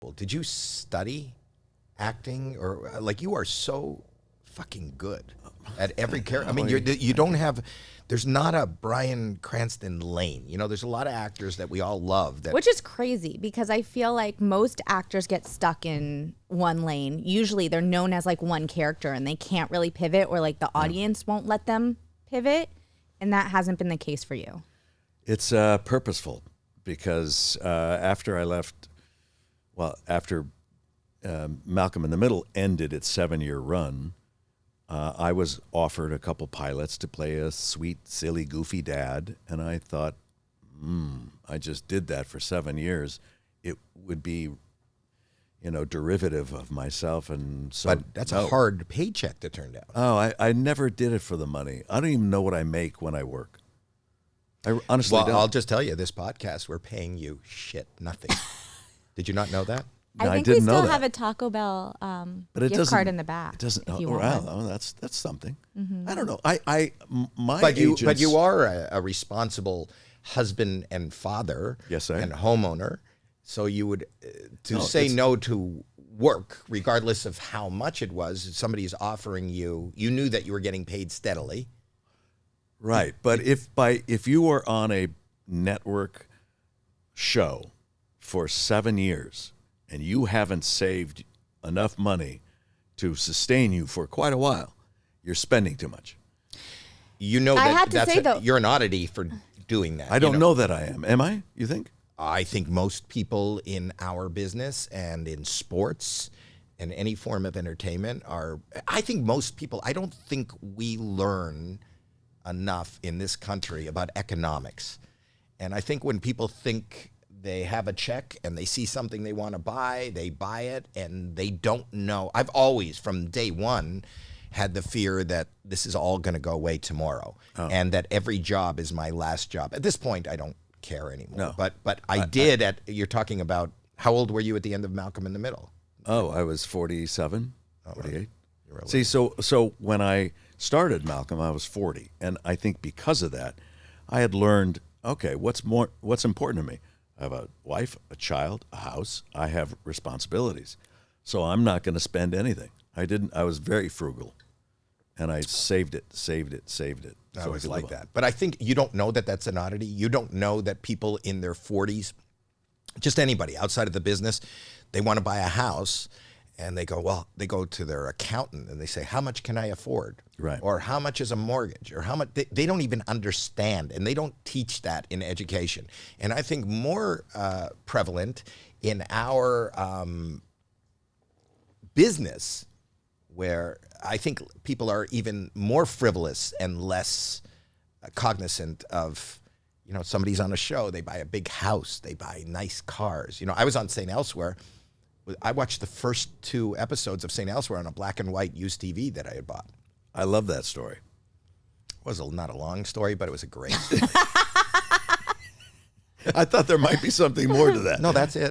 Well, did you study acting, or like you are so fucking good at every character? I mean, you don't have. There's not a Bryan Cranston lane. You know, there's a lot of actors that we all love. Which is crazy because I feel like most actors get stuck in one lane. Usually they're known as like one character and they can't really pivot, or like the audience won't let them pivot. And that hasn't been the case for you. It's purposeful because after I left, after Malcolm in the Middle ended its 7-year run, I was offered a couple pilots to play a sweet, silly, goofy dad, and I thought, I just did that for 7 years. It would be, derivative of myself, and so. But that's a hard paycheck to turn down. Oh, I never did it for the money. I don't even know what I make when I work. I honestly don't. I'll just tell you, this podcast, we're paying you nothing. Did you not know that? I think we still have a Taco Bell gift card in the back. It doesn't. If you want one. That's something. Mm-hmm. I don't know. But you are a responsible husband and father. Yes, I am. And homeowner. So you would say no to work, regardless of how much it was. If somebody's offering you, you knew that you were getting paid steadily. Right, but if you were on a network show for 7 years and you haven't saved enough money to sustain you for quite a while, you're spending too much. You know you're an oddity for doing that. I don't know that I am. Am I? You think? I think most people in our business and in sports and any form of entertainment I don't think we learn enough in this country about economics. And I think when people think they have a check and they see something they want to buy, they buy it, and they don't know. I've always, from day one, had the fear that this is all going to go away tomorrow, and that every job is my last job. At this point, I don't care anymore. No. But I did you're talking about, how old were you at the end of Malcolm in the Middle? Oh, I was 47, 48. See, so when I started Malcolm, I was 40, and I think because of that, I had learned, okay, what's important to me? I have a wife, a child, a house. I have responsibilities, so I'm not going to spend anything. I was very frugal, and I saved it. I always like that. But I think you don't know that that's an oddity. You don't know that people in their 40s, just anybody outside of the business, they want to buy a house. And they go to their accountant and they say, how much can I afford? Right. Or how much is a mortgage? Or how much? They don't even understand, and they don't teach that in education. And I think more prevalent in our business, where I think people are even more frivolous and less cognizant of, somebody's on a show, they buy a big house, they buy nice cars. I was on St. Elsewhere. I watched the first 2 episodes of St. Elsewhere on a black and white used TV that I had bought. I love that story. It was not a long story, but it was a great story. I thought there might be something more to that. No, that's it.